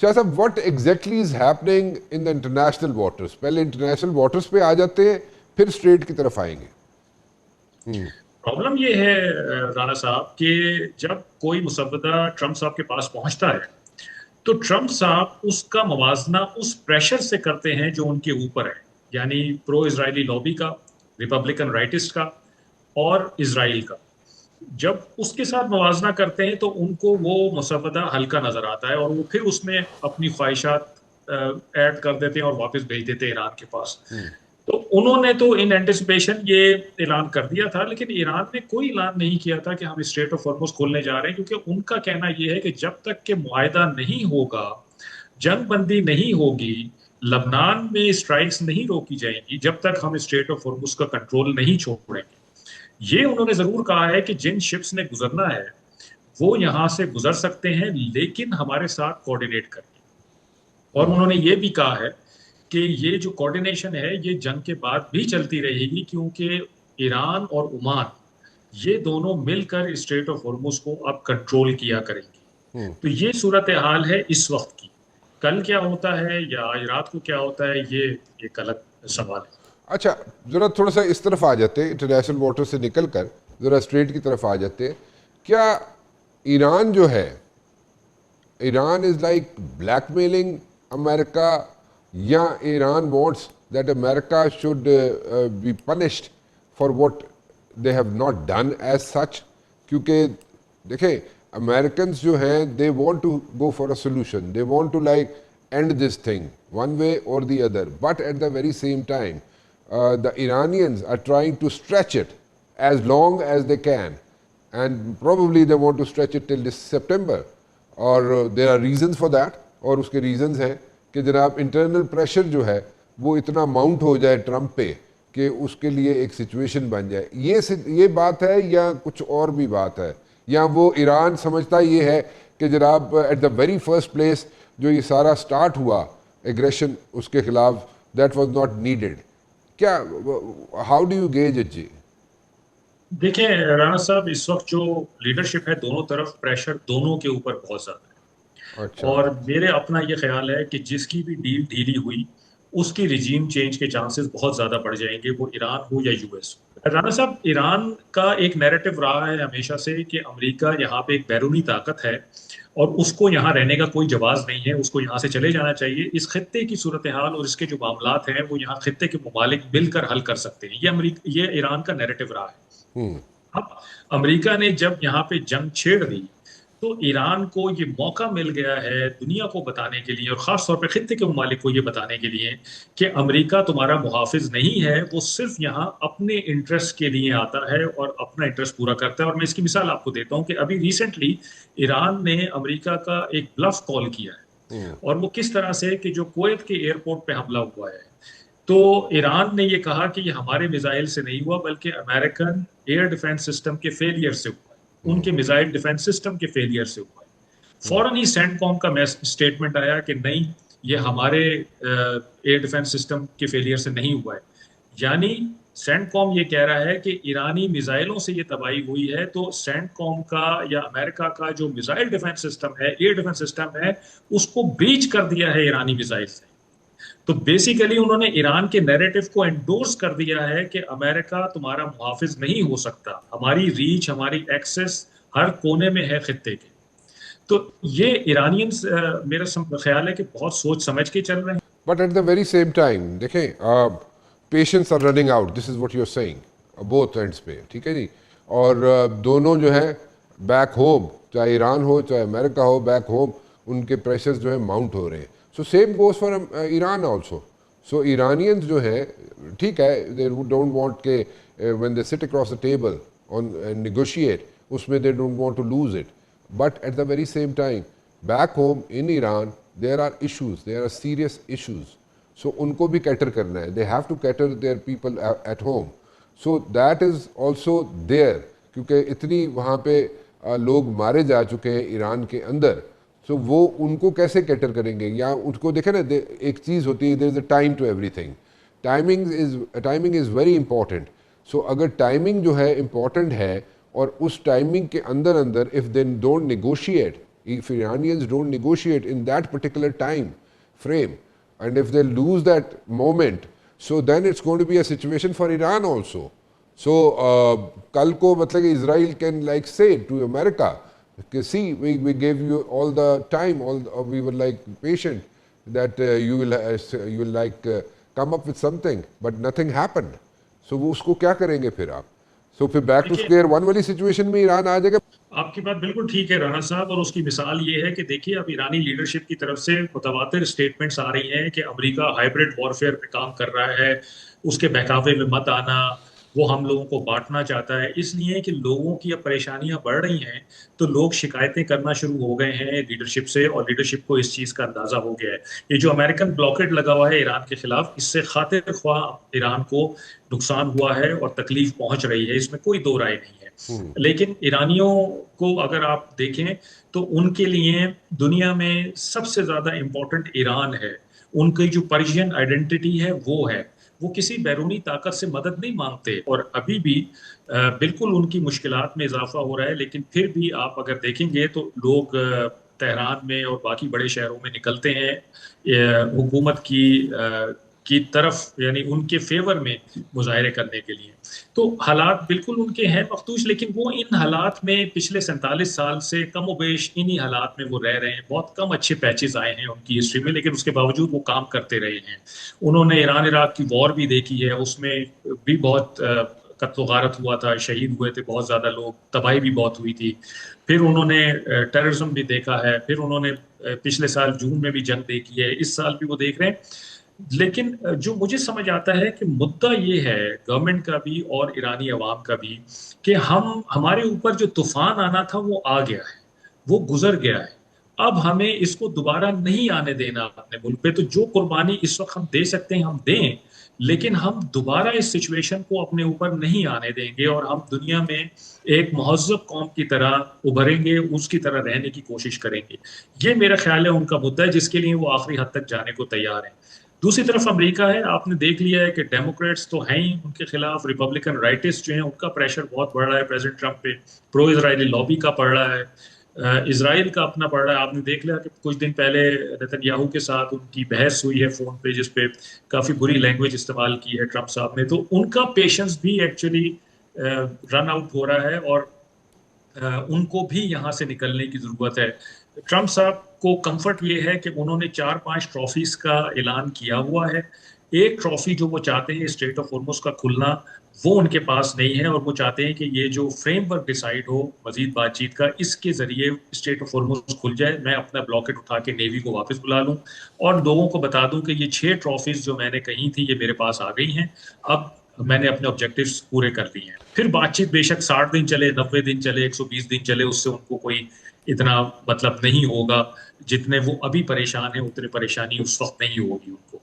शाह साहब, what exactly is happening in the international waters? पहले international waters पे आ जाते हैं, फिर स्ट्रेट की तरफ आएंगे। प्रॉब्लम ये है राणा साहब कि जब कोई मुसव्वदा ट्रम्प साहब के पास पहुंचता है तो ट्रम्प साहब उसका मवाजना उस प्रेशर से करते हैं जो उनके ऊपर है, यानी प्रो इजरायली लॉबी का, रिपब्लिकन राइटिस्ट का और इसराइल का। जब उसके साथ मवाजना करते हैं तो उनको वो मुसव्वदा हल्का नजर आता है और वो फिर उसमें अपनी ख्वाहिशात ऐड कर देते हैं और वापस भेज देते हैं ईरान के पास। तो उन्होंने तो इन एंटिसिपेशन ये ऐलान कर दिया था, लेकिन ईरान ने कोई ऐलान नहीं किया था कि हम स्ट्रेट ऑफ हॉर्मुज खोलने जा रहे हैं, क्योंकि उनका कहना यह है कि जब तक के मुआहदा नहीं होगा, जंग बंदी नहीं होगी, लबनान में स्ट्राइक्स नहीं रोकी जाएंगी, जब तक हम स्ट्रेट ऑफ हॉर्मुज का कंट्रोल नहीं छोड़ेंगे। ये उन्होंने जरूर कहा है कि जिन शिप्स ने गुजरना है वो यहां से गुजर सकते हैं, लेकिन हमारे साथ कोऑर्डिनेट करके। और उन्होंने ये भी कहा है कि ये जो कोऑर्डिनेशन है ये जंग के बाद भी चलती रहेगी, क्योंकि ईरान और ओमान ये दोनों मिलकर स्ट्रेट ऑफ हॉर्मुज को अब कंट्रोल किया करेंगे। तो ये सूरत हाल है इस वक्त की। कल क्या होता है या आज रात को क्या होता है, ये एक अलग सवाल है। अच्छा, ज़रा थोड़ा सा इस तरफ आ जाते हैं, इंटरनेशनल वाटर से निकल कर ज़रा स्ट्रेट की तरफ आ जाते हैं। क्या ईरान जो है, Iran is like blackmailing America, या Iran wants that America should be punished for what they have not done as such? क्योंकि देखें, अमेरिकन्स जो हैं they want to go for a solution, they want to like end this thing one way or the other, but at the very same time the Iranians are trying to stretch it as long as they can, and probably they want to stretch it till this September, और there are reasons for that, और उसके reasons हैं कि जनाब internal pressure जो है वो इतना माउंट हो जाए ट्रंप पे कि उसके लिए एक सिचुएशन बन जाए। ये बात है या कुछ और भी बात है, या वो ईरान समझता ये है कि जनाब at the very first place जो ये सारा स्टार्ट हुआ एग्रेशन उसके खिलाफ, दैट वाज नॉट नीडेड? क्या, how do you gauge it ji? देखिए राणा साहब, इस वक्त जो लीडरशिप है दोनों तरफ प्रेशर दोनों के ऊपर बहुत ज्यादा है। अच्छा। और मेरे अपना ये ख्याल है कि जिसकी भी डील ढीली हुई उसकी रिजीम चेंज के चांसेस बहुत ज्यादा बढ़ जाएंगे, वो ईरान हो या यूएस हो। राणा साहब, ईरान का एक नैरेटिव रहा है हमेशा से कि अमेरिका यहाँ पे एक बैरूनी ताकत है और उसको यहाँ रहने का कोई जवाब नहीं है, उसको यहाँ से चले जाना चाहिए। इस खत्ते की सूरत हाल और इसके जो मामलात हैं वो यहाँ खत्ते के ममालिक मिलकर हल कर सकते हैं, ये ईरान का नैरेटिव रहा है। अब अमेरिका ने जब यहाँ पे जंग छेड़ दी तो ईरान को ये मौका मिल गया है दुनिया को बताने के लिए और खास तौर पे खित्ते के ममालिक को ये बताने के लिए कि अमेरिका तुम्हारा मुहाफिज नहीं है, वो सिर्फ यहाँ अपने इंटरेस्ट के लिए आता है और अपना इंटरेस्ट पूरा करता है। और मैं इसकी मिसाल आपको देता हूँ कि अभी रिसेंटली ईरान ने अमेरिका का एक ब्लफ कॉल किया है, और वो किस तरह से कि जो कुवैत के एयरपोर्ट पे हमला हुआ है तो ईरान ने ये कहा कि ये हमारे मिसाइल से नहीं हुआ बल्कि अमेरिकन एयर डिफेंस सिस्टम के फेलियर से हुआ है, उनके मिसाइल डिफेंस सिस्टम के फेलियर से हुआ है। फौरन ही सेंटकॉम का स्टेटमेंट आया कि नहीं, ये हमारे एयर डिफेंस सिस्टम के फेलियर से नहीं हुआ है। यानी सेंटकॉम ये कह रहा है कि ईरानी मिसाइलों से ये तबाही हुई है, तो सेंटकॉम का या अमेरिका का जो मिसाइल डिफेंस सिस्टम है, एयर डिफेंस सिस्टम है, उसको ब्रीच कर दिया है ईरानी मिसाइल से। तो बेसिकली उन्होंने ईरान के नैरेटिव को एंडोर्स कर दिया है कि अमेरिका तुम्हारा मुहाफिज नहीं हो सकता, हमारी रीच, हमारी एक्सेस हर कोने में है खित्ते के। तो ये ईरानियंस मेरा ख्याल है कि बहुत सोच समझ के चल रहे हैं। But at the very same time देखें, patience are running out, this is what you are saying both ends पे, ठीक है जी। और दोनों जो है बैक होम, चाहे ईरान हो चाहे अमेरिका हो, बैक होम उनके प्रेशर्स जो है माउंट हो रहे हैं। So same goes for Iran also. So Iranians जो है, ठीक है, दे डोंट वांट के when they sit across the table on negotiate, उसमें they don't want to lose it, but at the very same time back home in Iran there are issues, there are serious issues. So उनको भी cater करना है, they have to cater their people at home. So that is also there, क्योंकि इतनी वहाँ पे लोग मारे जा चुके हैं ईरान के अंदर। सो वो उनको कैसे कैटर करेंगे? या उनको देखें ना, एक चीज़ होती है, there is a time to everything. Timing is very important. So अगर टाइमिंग जो है इम्पॉर्टेंट है और उस टाइमिंग के अंदर अंदर if they don't negotiate, if Iranians don't negotiate in that particular time frame, and if they lose that moment, so then it's going to be a situation for Iran also. So kal ko matlab Israel can like say to America, see, we gave you all the time, we were like patient that you will like come up with something, but nothing happened. So वो उसको क्या करेंगे फिर आप? So फिर back to square one वाली situation में Iran आ जाएगा। आपकी बात बिल्कुल ठीक है राणा साहब, और उसकी मिसाल ये है कि देखिए अब ईरानी लीडरशिप की तरफ से मुतवातिर स्टेटमेंट्स आ रही हैं कि अमेरिका हाइब्रिड वॉरफेयर पे काम कर रहा है, उसके बहकावे में मत आना, वो हम लोगों को बांटना चाहता है। इसलिए कि लोगों की अब परेशानियां बढ़ रही हैं तो लोग शिकायतें करना शुरू हो गए हैं लीडरशिप से, और लीडरशिप को इस चीज़ का अंदाज़ा हो गया है। ये जो अमेरिकन ब्लॉकेट लगा हुआ है ईरान के खिलाफ, इससे खातिर ख्वाह ईरान को नुकसान हुआ है और तकलीफ पहुंच रही है, इसमें कोई दो राय नहीं है। लेकिन ईरानियों को अगर आप देखें तो उनके लिए दुनिया में सबसे ज़्यादा इम्पोर्टेंट ईरान है। उनकी जो पर्शियन आइडेंटिटी है वो किसी बैरूनी ताकत से मदद नहीं मांगते, और अभी भी बिल्कुल उनकी मुश्किलात में इजाफा हो रहा है। लेकिन फिर भी आप अगर देखेंगे तो लोग तेहरान में और बाकी बड़े शहरों में निकलते हैं हुकूमत की तरफ, यानी उनके फेवर में मुजाहरे करने के लिए। तो हालात बिल्कुल उनके हैं मखदूश, लेकिन वो इन हालात में पिछले 47 साल से कमोबेश इन्हीं हालात में वो रह रहे हैं। बहुत कम अच्छे पैचेस आए हैं उनकी हिस्ट्री में, लेकिन उसके बावजूद वो काम करते रहे हैं। उन्होंने ईरान इराक की वॉर भी देखी है, उसमें भी बहुत कत्ल गारत हुआ था, शहीद हुए थे बहुत ज़्यादा लोग, तबाही भी बहुत हुई थी। फिर उन्होंने टेररिज्म भी देखा है, फिर उन्होंने पिछले साल जून में भी जंग देखी है, इस साल भी वो देख रहे हैं। लेकिन जो मुझे समझ आता है कि मुद्दा ये है गवर्नमेंट का भी और ईरानी अवाम का भी कि हमारे ऊपर जो तूफान आना था वो आ गया है, वो गुजर गया है। अब हमें इसको दोबारा नहीं आने देना अपने मुल्क पे। तो जो कुर्बानी इस वक्त हम दे सकते हैं हम दें, लेकिन हम दोबारा इस सिचुएशन को अपने ऊपर नहीं आने देंगे, और हम दुनिया में एक महज़्ज़ब कौम की तरह उभरेंगे, उसकी तरह रहने की कोशिश करेंगे। ये मेरा ख्याल है उनका मुद्दा है, जिसके लिए वो आखिरी हद तक जाने को तैयार है। दूसरी तरफ अमेरिका है, आपने देख लिया है कि डेमोक्रेट्स तो हैं ही उनके खिलाफ, रिपब्लिकन राइटिस्ट जो हैं उनका प्रेशर बहुत बढ़ रहा है प्रेसिडेंट ट्रंप पे, प्रो इजरायली लॉबी का पड़ रहा है, इजराइल का अपना पड़ रहा है। आपने देख लिया कि कुछ दिन पहले नेतन्याहू के साथ उनकी बहस हुई है फोन पे, जिसपे काफी बुरी लैंग्वेज इस्तेमाल की है ट्रंप साहब ने। तो उनका पेशेंस भी एक्चुअली रन आउट हो रहा है, और उनको भी यहाँ से निकलने की जरूरत है। ट्रंप साहब को कंफर्ट ये है कि उन्होंने 4-5 ट्रॉफीज का ऐलान किया हुआ है। एक ट्रॉफी जो वो चाहते हैं स्ट्रेट ऑफ हॉर्मुज का खुलना, वो उनके पास नहीं है, और वो चाहते हैं कि ये जो फ्रेमवर्क डिसाइड हो मजीद बातचीत का, इसके जरिए स्ट्रेट ऑफ हॉर्मुज खुल जाए, मैं अपना ब्लॉकेट उठा के नेवी को वापस बुला लूं और लोगों को बता दूं कि ये 6 ट्रॉफीज जो मैंने कही थी ये मेरे पास आ गई हैं, अब मैंने अपने ऑब्जेक्टिव्स पूरे कर लिए हैं। फिर बातचीत बेशक 60 दिन चले, 90 दिन चले, 120 दिन चले, उससे उनको कोई इतना मतलब नहीं होगा। जितने वो अभी परेशान है उतनी परेशानी उस वक्त नहीं होगी उनको।